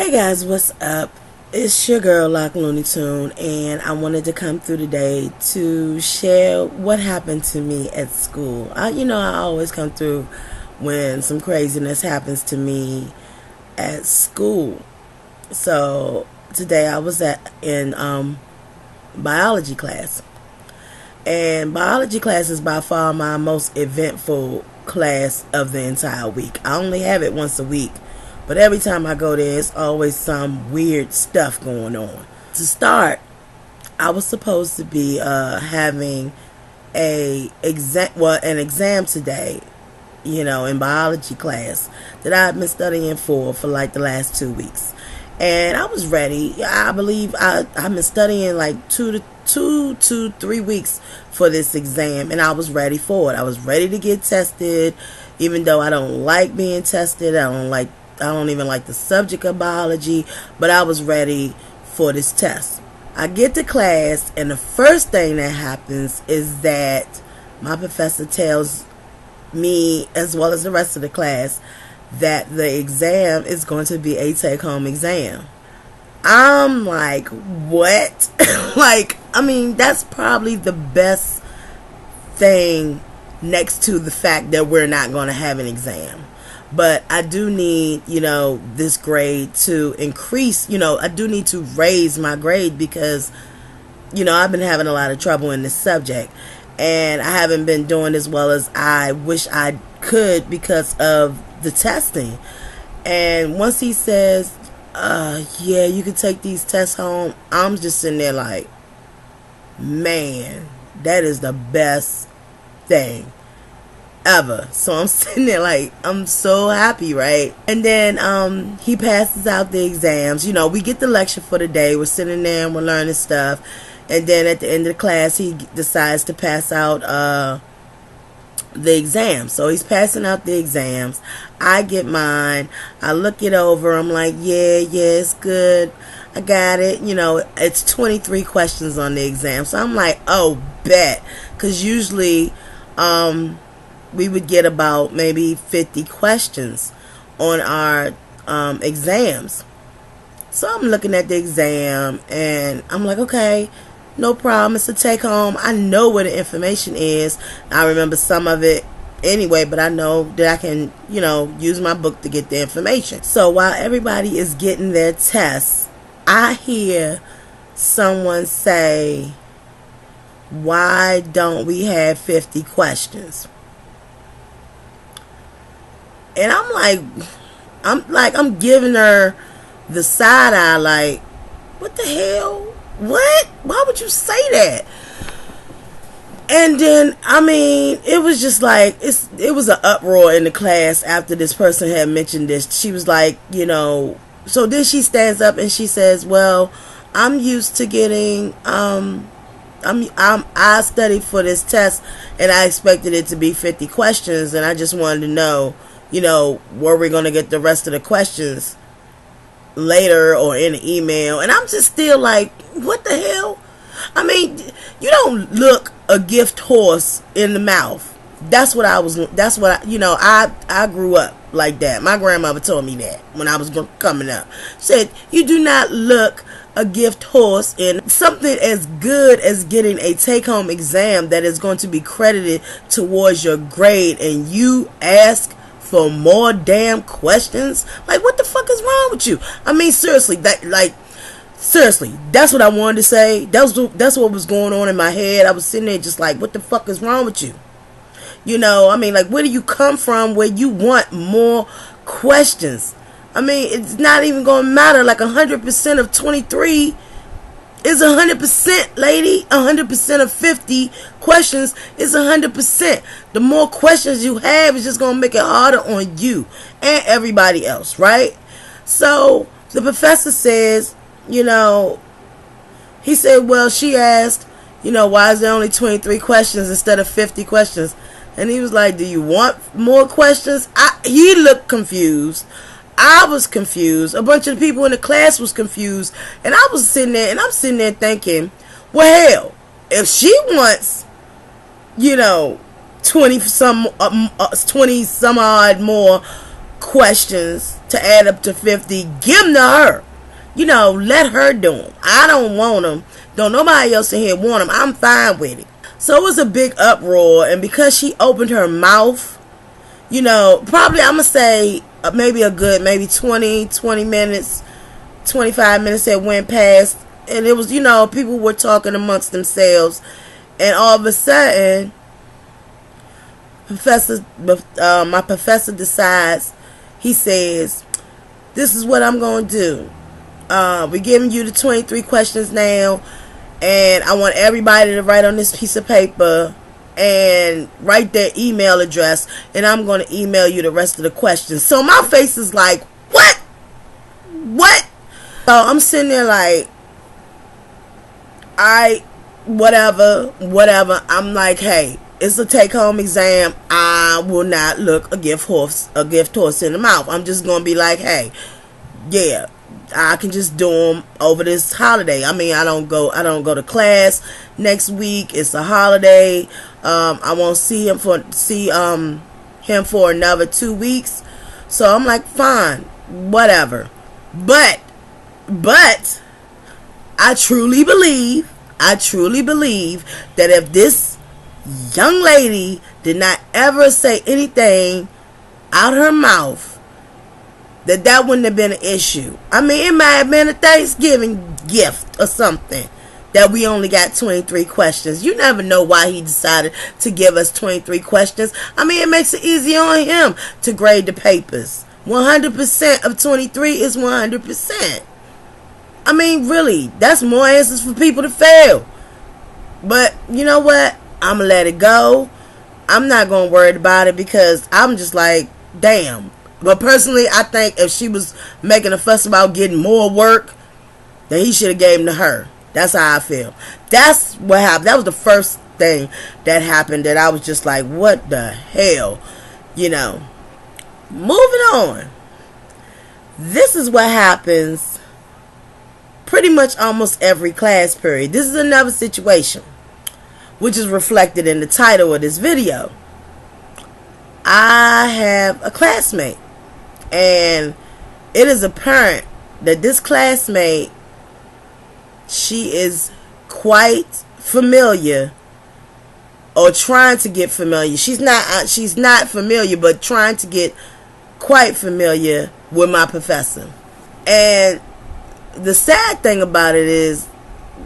Hey guys, what's up? It's your girl Lock Looney Tune, and I wanted to come through today to share what happened to me at school. I always come through when some craziness happens to me at school. So today I was in biology class, and biology class is by far my most eventful class of the entire week. I only have it once a week. But every time I go there, it's always some weird stuff going on. To start, I was supposed to be having an exam today, in biology class that I've been studying for like the last 2 weeks. And I was ready. I believe I've been studying like 2 to 3 weeks for this exam, and I was ready for it. I was ready to get tested, even though I don't like being tested. I don't even like the subject of biology, but I was ready for this test. I get to class, and the first thing that happens is that my professor tells me, as well as the rest of the class, that the exam is going to be a take-home exam. I'm like, what? That's probably the best thing next to the fact that we're not going to have an exam. But I do need, this grade to increase. I do need to raise my grade because, I've been having a lot of trouble in this subject. And I haven't been doing as well as I wish I could because of the testing. And once he says, yeah, you can take these tests home, I'm just sitting there like, man, that is the best thing ever. So I'm sitting there like, I'm so happy, right? And then he passes out the exams. We get the lecture for the day. We're sitting there and we're learning stuff. And then at the end of the class, he decides to pass out the exams. So he's passing out the exams. I get mine. I look it over. I'm like, yeah, it's good. I got it. It's 23 questions on the exam. So I'm like, oh, bet. Because usually we would get about maybe 50 questions on our exams. So I'm looking at the exam and I'm like, okay, no problem. It's a take home. I know where the information is. I remember some of it anyway, but I know that I can, use my book to get the information. So while everybody is getting their tests, I hear someone say, why don't we have 50 questions? And I'm giving her the side eye, like, what the hell? What? Why would you say that? And then, it was just like, it was an uproar in the class after this person had mentioned this. She was like, so then she stands up and she says, well, I'm used to getting, I studied for this test and I expected it to be 50 questions, and I just wanted to know, were we going to get the rest of the questions later or in an email? And I'm just still like, what the hell? You don't look a gift horse in the mouth. I grew up like that. My grandmother told me that when I was coming up. Said, you do not look a gift horse in something as good as getting a take-home exam that is going to be credited towards your grade, and you ask for more damn questions. Like, what the fuck is wrong with you? Seriously, that's what I wanted to say. That's what was going on in my head. I was sitting there just like, what the fuck is wrong with you? Where do you come from where you want more questions? It's not even going to matter. Like, 100% of 23 is 100%, lady. 100% of 50 questions is 100%. The more questions you have is just going to make it harder on you and everybody else, right? So the professor says, he said, well, she asked, why is there only 23 questions instead of 50 questions? And he was like, do you want more questions? He looked confused. I was confused. A bunch of the people in the class was confused. And I was sitting there, and I'm sitting there thinking, well, hell, if she wants, 20 some odd more questions to add up to 50, give them to her. Let her do them. I don't want them. Don't nobody else in here want them. I'm fine with it. So it was a big uproar, and because she opened her mouth, probably I'm going to say maybe a good, maybe 20 minutes, 25 minutes that went past, and it was, people were talking amongst themselves, and all of a sudden, my professor decides, he says, this is what I'm going to do. We're giving you the 23 questions now, and I want everybody to write on this piece of paper and write their email address, and I'm going to email you the rest of the questions. So my face is like, what? So I'm sitting there like, whatever. I'm like, hey, it's a take-home exam. I will not look a gift horse in the mouth. I'm just going to be like, hey, yeah, I can just do them over this holiday. I mean, I don't go to class next week. It's a holiday. I won't see him for another 2 weeks. So I'm like, fine, whatever. But I truly believe that if this young lady did not ever say anything out her mouth, that wouldn't have been an issue. I mean, it might have been a Thanksgiving gift or something that we only got 23 questions. You never know why he decided to give us 23 questions. I mean, it makes it easy on him to grade the papers. 100% of 23 is 100%. I mean, really, that's more answers for people to fail. But you know what? I'm going to let it go. I'm not going to worry about it because I'm just like, damn. But personally, I think if she was making a fuss about getting more work, then he should have gave them to her. That's how I feel. That's what happened. That was the first thing that happened that I was just like, what the hell? Moving on. This is what happens pretty much almost every class period. This is another situation, which is reflected in the title of this video. I have a classmate, and it is apparent that this classmate, she is quite familiar, or trying to get familiar. She's not familiar, but trying to get quite familiar with my professor. And the sad thing about it is,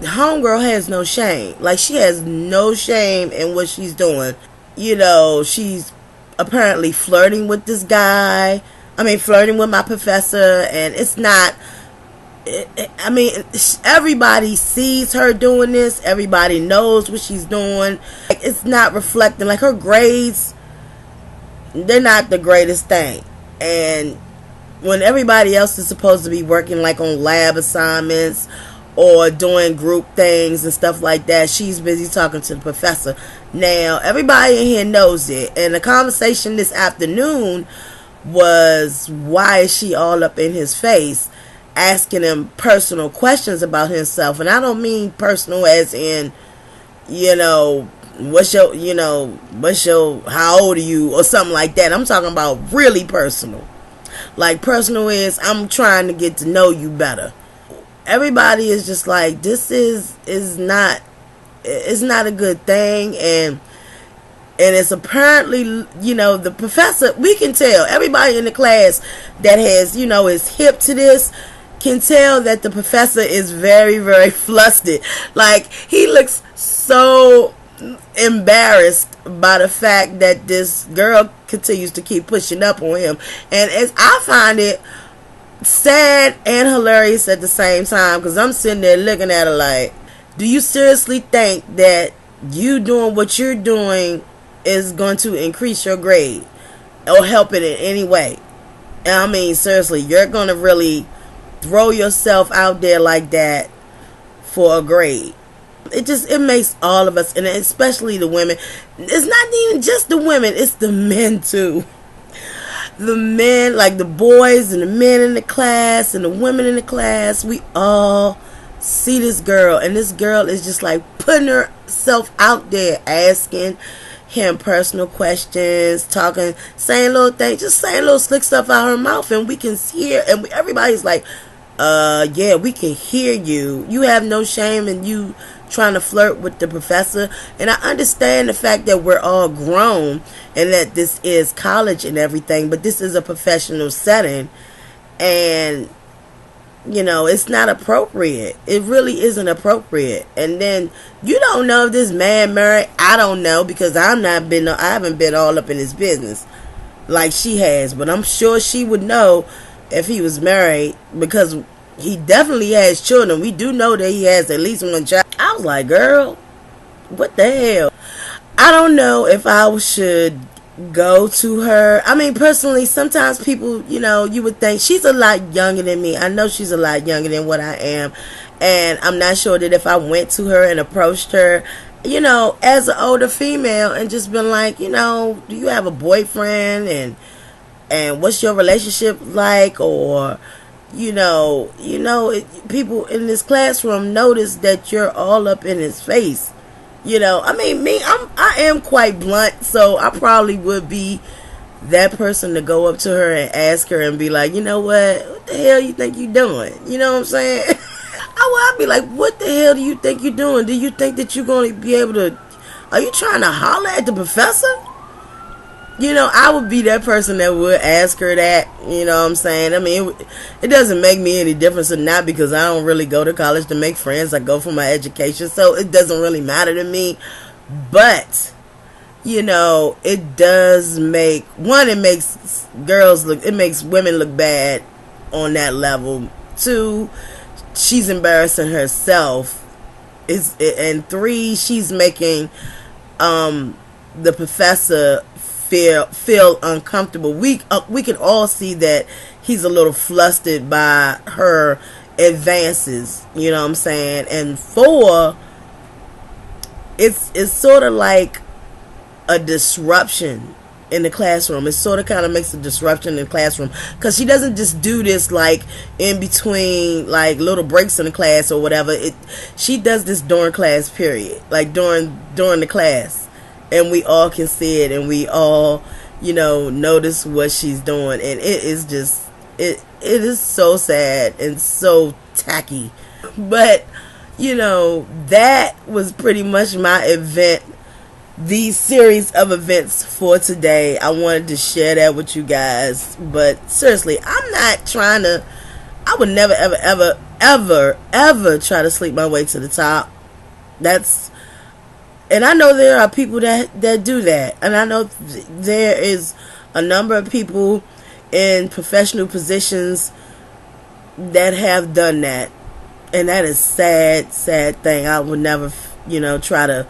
homegirl has no shame. Like, she has no shame in what she's doing. She's apparently flirting with this guy. I mean, flirting with my professor, and it's not, I mean, everybody sees her doing this. Everybody knows what she's doing. Like, it's not reflecting. Like, her grades, they're not the greatest thing. And when everybody else is supposed to be working like on lab assignments or doing group things and stuff like that, she's busy talking to the professor. Now, everybody in here knows it. And the conversation this afternoon was, why is she all up in his face, asking him personal questions about himself? And I don't mean personal as in, what's your, how old are you, or something like that. I'm talking about really personal. Like, personal is, I'm trying to get to know you better. Everybody is just like, this is not, it's not a good thing. And it's apparently, the professor, we can tell, everybody in the class that has, is hip to this, can tell that the professor is very, very flustered. Like, he looks so embarrassed by the fact that this girl continues to keep pushing up on him. And as I find it sad and hilarious at the same time, because I'm sitting there looking at her like, do you seriously think that you doing what you're doing is going to increase your grade or help it in any way? And I mean, seriously, you're going to really throw yourself out there like that for a grade? It makes all of us, and especially the women, it's not even just the women, it's the men too. The men, like the boys and the men in the class and the women in the class, we all see this girl, and this girl is just like putting herself out there, asking hearing personal questions, talking, saying little things, just saying little slick stuff out her mouth, and we can hear, and everybody's like, yeah, we can hear you. You have no shame in you trying to flirt with the professor. And I understand the fact that we're all grown and that this is college and everything, but this is a professional setting, and you know, it's not appropriate. It really isn't appropriate. And then you don't know if this man married. I don't know, because I haven't been all up in his business like she has, but I'm sure she would know if he was married, because he definitely has children. We do know that he has at least one child. I was like, girl, what the hell? I don't know if I should go to her. I mean, personally, sometimes people, you know, you would think she's a lot younger than me. I know she's a lot younger than what I am, and I'm not sure that if I went to her and approached her, you know, as an older female, and just been like, you know, do you have a boyfriend, and what's your relationship like, or people in this classroom notice that you're all up in his face. You know, I mean, I am quite blunt, so I probably would be that person to go up to her and ask her and be like, you know what the hell you think you doing? You know what I'm saying? I'd be like, what the hell do you think you're doing? Do you think that you're going to be able to, are you trying to holler at the professor? You know, I would be that person that would ask her that. You know what I'm saying? I mean, it doesn't make me any difference or not, because I don't really go to college to make friends. I go for my education, so it doesn't really matter to me. But, you know, it does make, one, it makes women look bad on that level. Two, she's embarrassing herself. And three, she's making the professor feel uncomfortable. We can all see that he's a little flustered by her advances, you know what I'm saying? And four, it's sort of like a disruption in the classroom. It sort of kind of makes a disruption in the classroom, because she doesn't just do this like in between like little breaks in the class or whatever. She does this during class period, like during the class. And we all can see it, and we all, you know, notice what she's doing. And it is just, it is so sad and so tacky. But, you know, that was pretty much my event, these series of events for today. I wanted to share that with you guys. But seriously, I'm not trying to, I would never, ever, ever, ever, ever try to sleep my way to the top. And I know there are people that do that. And I know there is a number of people in professional positions that have done that. And that is sad, sad thing. I would never, you know, try to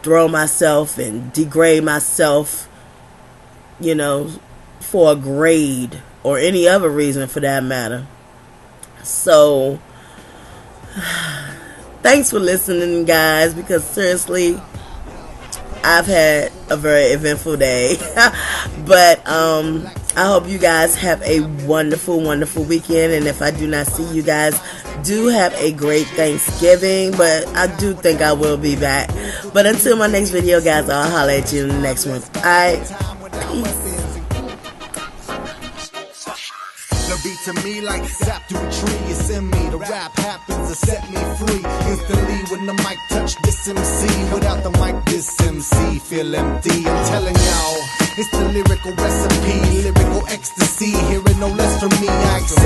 throw myself and degrade myself, you know, for a grade or any other reason for that matter. So thanks for listening, guys, because seriously, I've had a very eventful day. But I hope you guys have a wonderful, wonderful weekend. And if I do not see you guys, do have a great Thanksgiving. But I do think I will be back. But until my next video, guys, I'll holler at you in the next one. Alright, peace. The beat to me like sap through a tree. It's in me. The rap happens to set me free. Instantly when the mic touch this MC. Without the mic, this MC feel empty. I'm telling y'all, it's the lyrical recipe, lyrical ecstasy. Hearing no less from me, I accept.